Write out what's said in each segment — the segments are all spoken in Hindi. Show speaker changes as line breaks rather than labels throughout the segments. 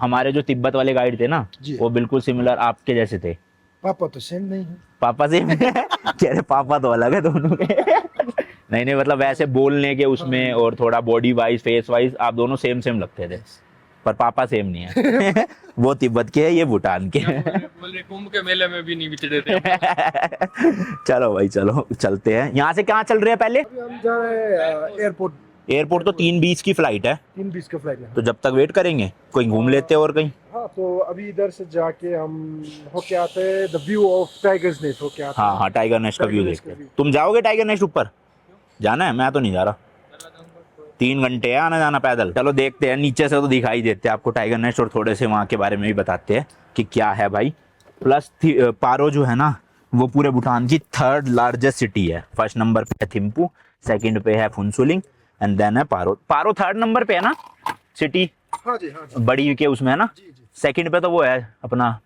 हमारे जो तिब्बत वाले गाइड थे ना,
जी।
वो बिल्कुल सिमिलर आपके जैसे थे।
पापा तो सेम नहीं है।
पापा से कह रहे पापा तो अलग है दोनों के। नहीं नहीं, मतलब वैसे बोलने के उसमें और थोड़ा बॉडी वाइज फेस वाइज आप दोनों सेम सेम लगते थे, पर पापा सेम नहीं है। वो तिब्बत के है, ये भूटान के है।
बोल रहे कुंभ के मेले में भी नहीं बिछड़े थे।
चलो भाई चलो चलते हैं। यहाँ से कहाँ चल रहे हैं पहले?
अभी हम जा रहे हैं एयरपोर्ट।
एयरपोर्ट तो 3:20 की फ्लाइट है,
3:20 का फ्लाइट है।
तो जब तक वेट करेंगे कोई घूम लेते हैं और कहीं।
हाँ, तो अभी इधर से जाके हम होके आते हैं the view of tigers nest होके आते हैं।
हाँ हाँ, टाइगर नेस्ट का व्यू
टाइगर नेस्ट
देखते
का
हैं।
view।
तुम जाओगे टाइगर नेस्ट ऊपर? जाना है? मैं तो नहीं जा रहा, 3 घंटे है आना जाना पैदल। चलो देखते हैं, नीचे से तो दिखाई देते हैं आपको टाइगर नेस्ट, और थोड़े से वहाँ के बारे में भी बताते हैं कि क्या है भाई। प्लस पारो जो है ना, वो पूरे भूटान की 3rd लार्जेस्ट सिटी है। फर्स्ट नंबर पे है थिम्पू, सेकंड पे है फुनसुलिंग, एंड देन है पारो। पारो 3rd नंबर पे है ना सिटी,
हाँ जी, हाँ जी।
बड़ी के उसमें है ना।
जी जी।
सेकंड पे तो वो है अपना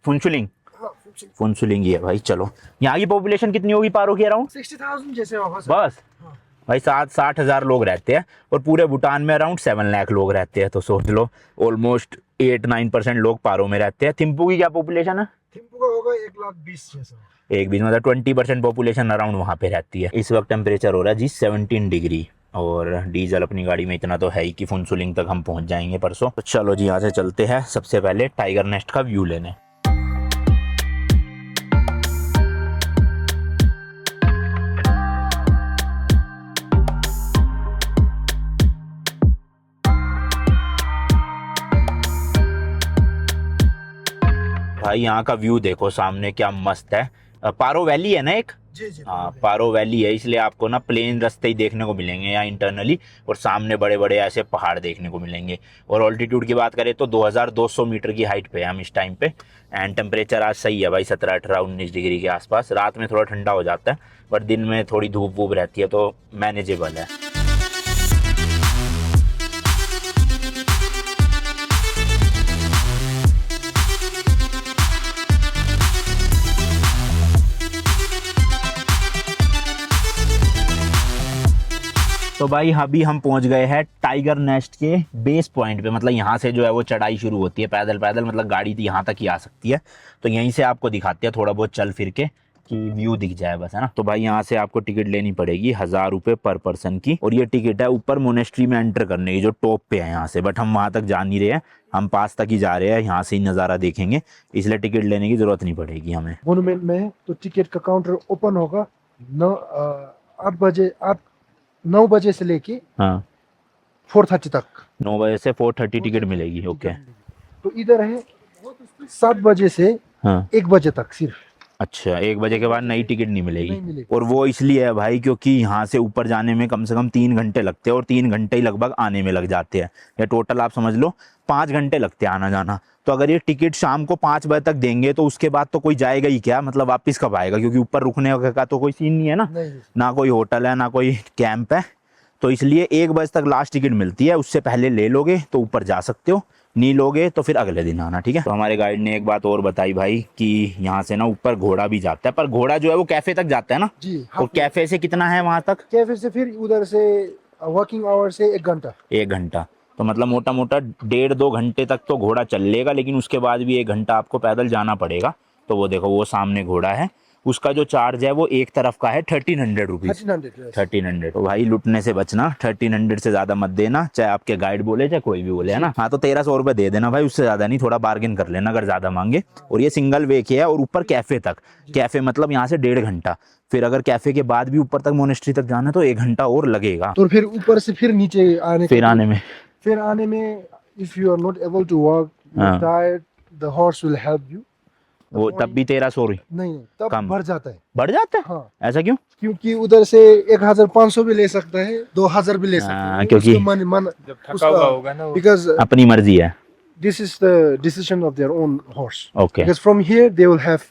फुनसुलिंग।
हाँ,
फुनसुलिंग ही है भाई। चलो, यहाँ की पॉपुलेशन कितनी होगी पारो की अराउंड?
60,000 जैसे होगा सर।
बस
हाँ।
भाई 60 हजार लोग रहते हैं, और पूरे भूटान में अराउंड 7 लाख लोग रहते हैं। तो सोच लो ऑलमोस्ट 8-9% लोग पारो में रहते हैं। थिम्पू की क्या पॉपुलेशन है?
थिम्पू का होगा 1,20,000 जैसा।
1,20,000 मतलब 20% पॉपुलेशन अराउंड वहाँ पे रहती है। इस वक्त टेम्परेचर हो रहा है जी 17 डिग्री, और डीजल अपनी गाड़ी में इतना तो है ही कि फुनसुलिंग तक हम पहुँच जाएंगे परसों। तो चलो जी, यहाँ से चलते हैं सबसे पहले टाइगर नेस्ट का व्यू लेने। भाई यहाँ का व्यू देखो सामने क्या मस्त है। पारो वैली है ना एक?
जी जी।
हाँ, पारो वैली है, इसलिए आपको ना प्लेन रास्ते ही देखने को मिलेंगे यहाँ इंटरनली, और सामने बड़े बड़े ऐसे पहाड़ देखने को मिलेंगे। और ऑल्टीट्यूड की बात करें तो 2200 मीटर की हाइट पे है हम इस टाइम पे। एंड टेम्परेचर आज सही है भाई, 17, 18, 19 डिग्री के आसपास। रात में थोड़ा ठंडा हो जाता है, बट दिन में थोड़ी धूप वूप रहती है, तो मैनेजेबल है। तो भाई अभी हम पहुंच गए हैं टाइगर नेस्ट के बेस पॉइंट पे। मतलब यहाँ से जो है वो चढ़ाई शुरू होती है पैदल पैदल, मतलब गाड़ी यहाँ तक ही आ सकती है। तो यहीं से आपको दिखाते हैं थोड़ा बहुत चल फिर के कि व्यू दिख जाए बस, है ना। तो भाई यहाँ से आपको टिकट लेनी पड़ेगी 1000 रुपये पर पर्सन की, और ये टिकट है ऊपर मोनेस्ट्री में एंटर करने की, जो टॉप पे है यहाँ से। बट हम वहाँ तक जा नहीं रहे हैं, हम पास तक ही जा रहे हैं, यहाँ से ही नज़ारा देखेंगे, इसलिए टिकट लेने की जरूरत नहीं पड़ेगी हमें।
मोन्यूमेंट में है तो टिकट का काउंटर ओपन होगा 9 बजे से लेके
हाँ,
4:30 तक।
9 बजे से 4:30 टिकट मिलेगी। ओके।
तो इधर है 7 बजे से
हाँ
1 बजे तक सिर्फ।
अच्छा, 1 बजे के बाद नई टिकट नहीं मिलेगी।
नहीं मिलेगी।
और वो इसलिए है भाई क्योंकि यहाँ से ऊपर जाने में कम से कम 3 घंटे लगते हैं, और 3 घंटे ही लगभग आने में लग जाते हैं, या टोटल आप समझ लो 5 घंटे लगते हैं आना जाना। तो अगर ये टिकट शाम को 5 बजे तक देंगे तो उसके बाद तो कोई जाएगा ही क्या, मतलब वापस कब आएगा, क्योंकि ऊपर रुकने का तो कोई सीन नहीं है ना,
नहीं।
ना कोई होटल है ना कोई कैंप है। तो इसलिए 1 बजे तक लास्ट टिकट मिलती है, उससे पहले ले लोगे तो ऊपर जा सकते हो, नहीं लोगे तो फिर अगले दिन आना, ठीक है। तो हमारे गाइड ने एक बात और बताई भाई कि यहाँ से ना ऊपर घोड़ा भी जाता है, पर घोड़ा जो है वो कैफे तक जाता है ना।
जी।
और कैफे से कितना है वहां तक?
कैफे से फिर उधर से वर्किंग आवर से 1 घंटा।
1 घंटा, तो मतलब मोटा मोटा 1.5-2 घंटे तक तो घोड़ा चल लेगा, लेकिन उसके बाद भी 1 घंटा आपको पैदल जाना पड़ेगा। तो वो देखो वो सामने घोड़ा है, उसका जो चार्ज है वो एक तरफ का है 1300 रुपीज। 1300। तो भाई लुटने से बचना, 1300 से ज्यादा मत देना, चाहे आपके गाइड बोले चाहे कोई भी बोले, है ना। हाँ, तो 1300 रुपये दे देना भाई, उससे ज्यादा नहीं, थोड़ा बार्गेन कर लेना अगर ज्यादा मांगे। और ये सिंगल वे के है, और ऊपर कैफे तक, कैफे मतलब यहाँ से 1.5 घंटा। फिर अगर कैफे के बाद भी ऊपर तक मोनेस्ट्री तक जाना तो 1 घंटा और लगेगा।
तो फिर ऊपर से फिर नीचे आने
फिर आने में
if you are not able to walk, you are tired, the horse will help you.
वो तब भी 1300
नहीं, तब
कम
बढ़ जाता है।
बढ़ जाता है?
हाँ।
ऐसा क्यों?
क्योंकि उधर से 1500 भी ले सकता है, 2000 भी ले सकता है,
क्योंकि
जब थका हुआ होगा ना वो।
बिकॉज
अपनी मर्जी है।
this is the decision of their own horse.
Okay.
Because from here they will have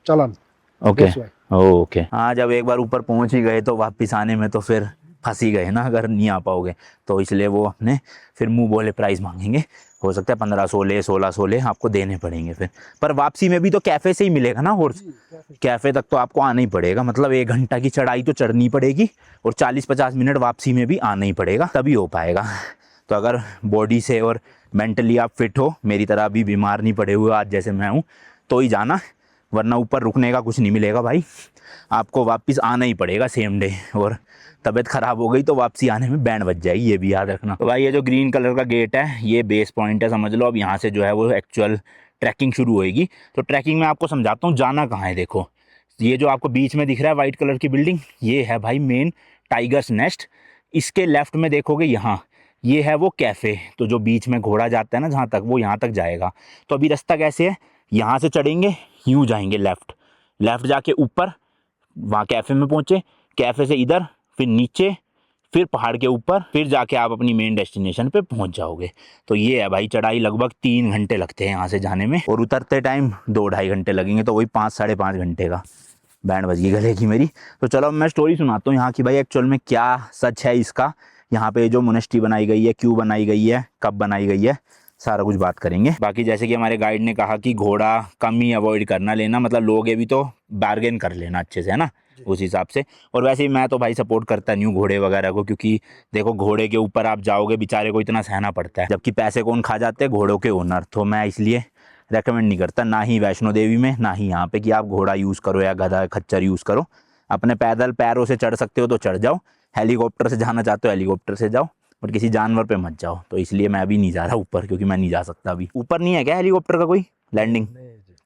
challan.
Okay
That's why.
Okay. हाँ, जब एक बार ऊपर पहुंच ही गए तो वापस आने में तो फिर फंस ही गए ना, अगर नहीं आ पाओगे तो। इसलिए वो अपने फिर मुंह बोले प्राइस मांगेंगे, हो सकता है 1500 1600 आपको देने पड़ेंगे फिर। पर वापसी में भी तो कैफे से ही मिलेगा ना हॉर्स, कैफे तक तो आपको आना ही पड़ेगा। मतलब 1 घंटा की चढ़ाई तो चढ़नी पड़ेगी, और 40-50 मिनट वापसी में भी आना ही पड़ेगा, तभी हो पाएगा। तो अगर बॉडी से और मेंटली आप फिट हो, मेरी तरह अभी बीमार नहीं पड़े हुए आज जैसे मैं हूँ, तो ही जाना, वरना ऊपर रुकने का कुछ नहीं मिलेगा भाई, आपको वापस आना ही पड़ेगा सेम डे। और तबीयत ख़राब हो गई तो वापसी आने में बैंड बज जाएगी, ये भी याद रखना। तो भाई ये जो ग्रीन कलर का गेट है ये बेस पॉइंट है समझ लो। अब यहाँ से जो है वो एक्चुअल ट्रैकिंग शुरू होएगी। तो ट्रैकिंग में आपको समझाता हूँ जाना कहाँ है। देखो ये जो आपको बीच में दिख रहा है वाइट कलर की बिल्डिंग, ये है भाई मेन टाइगर्स नेस्ट। इसके लेफ्ट में देखोगे यहाँ ये है वो कैफ़े, तो जो बीच में घोड़ा जाता है ना जहाँ तक, वो यहाँ तक जाएगा। तो अभी रास्ता कैसे है, यहाँ से चढ़ेंगे, यूँ जाएंगे लेफ़्ट, लेफ़्ट जाके ऊपर वहाँ कैफ़े में पहुँचे, कैफ़े से इधर, फिर नीचे, फिर पहाड़ के ऊपर, फिर जाके आप अपनी मेन डेस्टिनेशन पे पहुँच जाओगे। तो ये है भाई चढ़ाई, लगभग 3 घंटे लगते हैं यहाँ से जाने में, और उतरते टाइम 2-2.5 घंटे लगेंगे, तो वही 5-5.5 घंटे का। बैंड बज गई गले की मेरी। तो चलो मैं स्टोरी सुनाता हूँ यहाँ की भाई एक्चुअल में क्या सच है इसका। यहाँ पे जो मोनेस्ट्री बनाई गई है, क्यों बनाई गई है, कब बनाई गई है, सारा कुछ बात करेंगे। बाकी जैसे कि हमारे गाइड ने कहा कि घोड़ा कम ही अवॉइड करना लेना, मतलब लोगे भी तो बार्गेन कर लेना अच्छे से, है ना, उस हिसाब से। और वैसे ही मैं तो भाई सपोर्ट करता नहीं हूँ घोड़े वगैरह को, क्योंकि देखो घोड़े के ऊपर आप जाओगे, बेचारे को इतना सहना पड़ता है, जबकि पैसे कौन खा जाते हैं, घोड़ों के ओनर। तो मैं इसलिए रेकमेंड नहीं करता, ना ही वैष्णो देवी में, ना ही यहाँ पे कि आप घोड़ा यूज़ करो या गधा खच्चर यूज़ करो। अपने पैदल पैरों से चढ़ सकते हो तो चढ़ जाओ, हेलीकॉप्टर से जाना चाहते हो हेलीकॉप्टर से जाओ, बट किसी जानवर पे मत जाओ। तो इसलिए मैं अभी नहीं जा रहा ऊपर, क्योंकि मैं नहीं जा सकता अभी। ऊपर नहीं है क्या हेलीकॉप्टर का कोई लैंडिंग,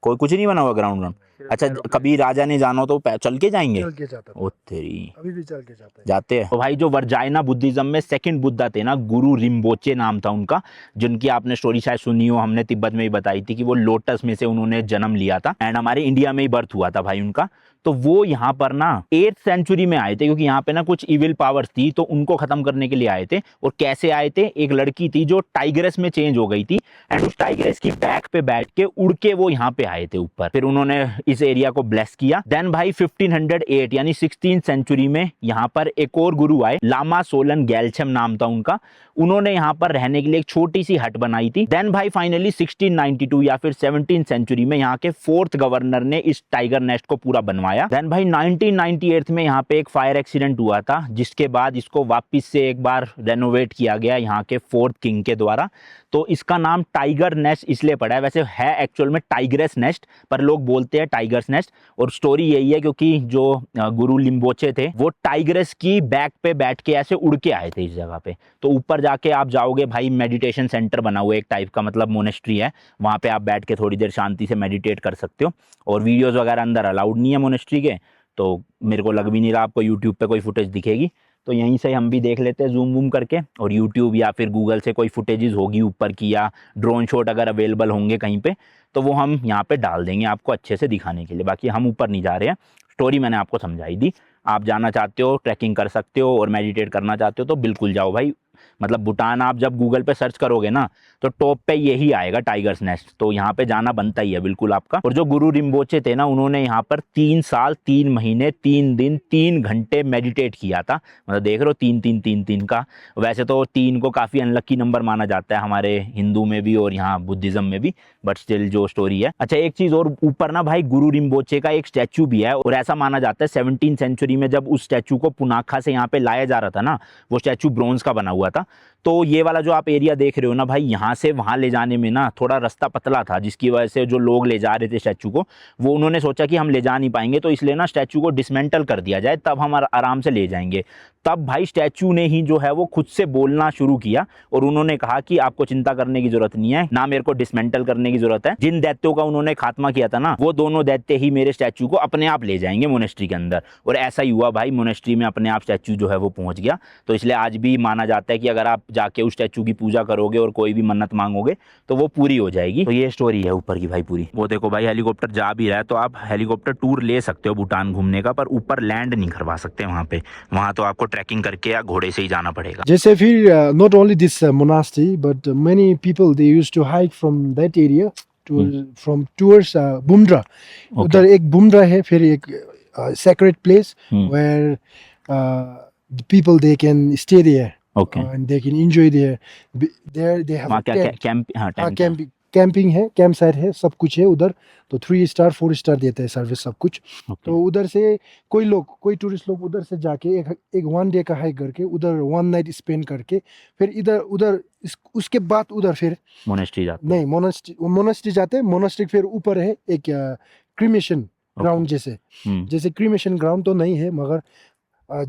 कोई कुछ नहीं बना हुआ ग्राउंड व्राउंड? अच्छा कभी राजा ने जाना हो तो चल के जाएंगे?
चल के जाता था।
ओ तेरी,
अभी भी चल के जाता है।
जाते हैं। तो भाई जो वर्जाइना बुद्धिज्म में सेकंड बुद्धा थे ना, गुरु रिम्बोचे नाम था उनका, जिनकी आपने स्टोरी शायद सुनी हो, हमने तिब्बत में ही बताई थी कि वो लोटस में से उन्होंने जन्म लिया था, एंड हमारे इंडिया में ही बर्थ हुआ था भाई उनका। तो वो यहाँ पर ना 8th सेंचुरी में आए थे, क्योंकि यहाँ पे ना कुछ इविल पावर्स थी, तो उनको खत्म करने के लिए आए थे। और कैसे आए थे, एक लड़की थी जो टाइग्रेस में चेंज हो गई थी, एंड उस टाइग्रेस की बैक पे बैठ के उड़ के वो यहाँ पे आए थे ऊपर। फिर उन्होंने इस एरिया को ब्लेस किया। देन भाई 1508 यानी 16th सेंचुरी में यहाँ पर एक और गुरु आए, लामा सोलन गैल्छम नाम था उनका। उन्होंने यहाँ पर रहने के लिए एक छोटी सी हट बनाई थी। देन भाई फाइनली 1692 या फिर 17th सेंचुरी में यहाँ के 4th गवर्नर ने इस टाइगर नेस्ट को पूरा बनवाया। देन भाई 1998 में यहाँ पे एक फायर एक्सीडेंट हुआ था, जिसके बाद इसको वापस से एक बार रेनोवेट किया गया यहाँ के 4th किंग के द्वारा। तो इसका नाम टाइगर नेस्ट इसलिए पड़ा है, वैसे है एक्चुअल में टाइग्रेस नेस्ट, पर लोग बोलते हैं टाइगर्स नेस्ट। और स्टोरी यही है क्योंकि जो गुरु लिम्बोचे थे वो टाइग्रेस की बैक पे बैठ के ऐसे उड़ के आए थे इस जगह पे। तो ऊपर जाके आप जाओगे भाई, मेडिटेशन सेंटर बना हुआ है एक टाइप का, मतलब मोनेस्ट्री है, वहाँ पे आप बैठ के थोड़ी देर शांति से मेडिटेट कर सकते हो। और वीडियोज़ वगैरह अंदर अलाउड नहीं है मोनेस्ट्री के, तो मेरे को लग भी नहीं रहा आपको यूट्यूब पे कोई फुटेज दिखेगी। तो यहीं से हम भी देख लेते हैं जूम वूम करके, और यूट्यूब या फिर गूगल से कोई फुटेजेस होगी ऊपर की, या ड्रोन शॉट अगर अवेलेबल होंगे कहीं पे, तो वो हम यहाँ पे डाल देंगे आपको अच्छे से दिखाने के लिए। बाकी हम ऊपर नहीं जा रहे हैं, स्टोरी मैंने आपको समझाई दी। आप जाना चाहते हो, ट्रैकिंग कर सकते हो और मेडिटेट करना चाहते हो तो बिल्कुल जाओ भाई। मतलब भूटान आप जब गूगल पे सर्च करोगे ना तो टॉप पे यही आएगा टाइगर्स नेस्ट, तो यहाँ पे जाना बनता ही है बिल्कुल आपका। और जो गुरु रिम्बोचे थे ना, उन्होंने यहाँ पर 3 साल 3 महीने 3 दिन 3 घंटे मेडिटेट किया था। मतलब देख रहे हो 3-3-3-3 का। वैसे तो 3 को काफ़ी अनलक्की नंबर माना जाता है हमारे हिंदू में भी और यहाँ बुद्धिज्म में भी, बट स्टिल जो स्टोरी है। अच्छा एक चीज़ और, ऊपर ना भाई गुरु रिम्बोचे का एक स्टैचू भी है, और ऐसा माना जाता है 17th सेंचुरी में जब उस स्टैचू को पुनाखा से यहाँ पे लाया जा रहा था ना, वो स्टैचू ब्रोंज का बना हुआ था। तो ये वाला जो आप एरिया देख रहे हो ना भाई, यहाँ से वहाँ ले जाने में ना थोड़ा रास्ता पतला था, जिसकी वजह से जो लोग ले जा रहे थे स्टैचू को, वो उन्होंने सोचा कि हम ले जा नहीं पाएंगे, तो इसलिए ना स्टैचू को डिसमेंटल कर दिया जाए, तब हम आराम से ले जाएंगे। तब भाई स्टैचू ने ही जो है वो खुद से बोलना शुरू किया, और उन्होंने कहा कि आपको चिंता करने की जरूरत नहीं है, ना मेरे को डिसमेंटल करने की जरूरत है। जिन दैत्यों का उन्होंने खात्मा किया था ना, वो दोनों दैत्य ही मेरे स्टैचू को अपने आप ले जाएंगे मोनेस्ट्री के अंदर। और ऐसा ही हुआ भाई, मोनेस्ट्री में अपने आप स्टैचू जो है वो पहुंच गया। तो इसलिए आज भी माना जाता है कि अगर आप जाके उस स्टैचू की पूजा करोगे और कोई भी मन्नत मांगोगे तो वो पूरी हो जाएगी। तो ये स्टोरी है ऊपर की भाई पूरी। वो देखो भाई हेलीकॉप्टर जा भी रहा है, तो आप हेलीकॉप्टर टूर ले सकते हो भूटान घूमने का, पर ऊपर लैंड नहीं करवा सकते वहाँ पे। वहाँ तो आपको ट्रैकिंग करके या घोड़े से ही जाना पड़ेगा।
जैसे फिर not only this monastery but many people they used to hike from that area to from towards Bumdra. उधर एक बुमरा है, फिर एक sacred place where the people they can stay there.
Okay.
And they can enjoy there. There they have
वहाँ
a
क्या
tent.
कैंप, हाँ टेंट,
Camping. कैंपिंग है, कैंप साइट है, सब कुछ है उधर। तो 3 स्टार 4 स्टार देते हैं सर्विस सब कुछ।
ओके
तो उधर से कोई टूरिस्ट लोग उधर से जाके एक 1 डे का हाइक करके उधर 1 नाइट स्पेंड करके फिर इधर उधर उसके बाद उधर फिर
मोनेस्ट्री जाते हैं।
नहीं मोनास्ट्री जाते हैं। मोनास्ट्री फिर ऊपर है एक क्रीमेशन ग्राउंड जैसे जैसे क्रीमेशन ग्राउंड तो नहीं है मगर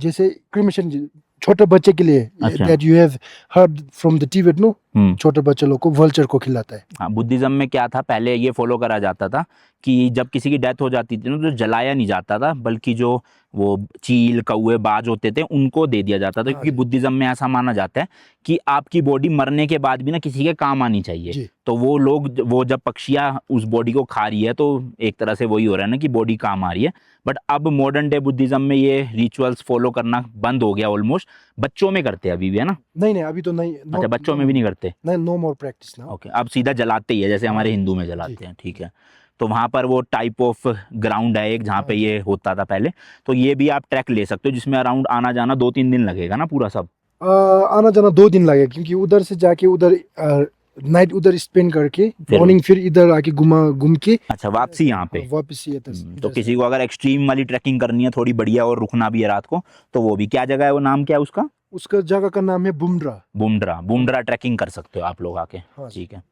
जैसे क्रीमेशन छोटे बच्चे के लिए
अच्छा।
That you have heard from the Tibet no,
hmm.
छोटे बच्चे लोग को वल्चर को खिलाता है।
हाँ, बुद्धिज्म में क्या था, पहले ये फॉलो करा जाता था कि जब किसी की डेथ हो जाती थी ना तो जलाया नहीं जाता था, बल्कि जो वो चील कौवे बाज होते थे उनको दे दिया जाता था, क्योंकि बुद्धिज्म में ऐसा माना जाता है कि आपकी बॉडी मरने के बाद भी ना किसी के काम आनी चाहिए।
जी।
तो वो लोग वो जब पक्षियाँ उस बॉडी को खा रही है तो एक तरह से वही हो रहा है ना कि बॉडी काम आ रही है। बट अब मॉडर्न डे बुद्धिज्म में ये रिचुअल्स फॉलो करना बंद हो गया ऑलमोस्ट। बच्चों में करते हैं अभी भी, है ना?
नहीं अभी तो नहीं।
अच्छा, बच्चों में भी नहीं करते?
नहीं, no more practice now.
Okay, अब सीधा जलाते ही है जैसे हमारे हिंदू में जलाते हैं। ठीक है, तो वहाँ पर वो टाइप ऑफ ग्राउंड है एक जहाँ पे ये होता था पहले। तो ये भी आप ट्रैक ले सकते हो जिसमें अराउंड आना जाना 2-3 दिन लगेगा ना पूरा सब?
आना जाना 2 दिन लगेगा क्योंकि उधर से जाके उधर नाइट उधर स्पेंड करके मॉर्निंग फिर इधर आके घूम के
अच्छा वापसी यहाँ पे।
वापस ये
तो किसी को अगर एक्सट्रीम वाली ट्रैकिंग करनी है थोड़ी बढ़िया और रुकना भी है रात को, तो वो भी, क्या जगह है वो, नाम क्या है उसका?
उसका जगह का नाम है बुमड्रा।
बुमड्रा ट्रैकिंग कर सकते हो आप लोग आके।
हाँ।
ठीक है।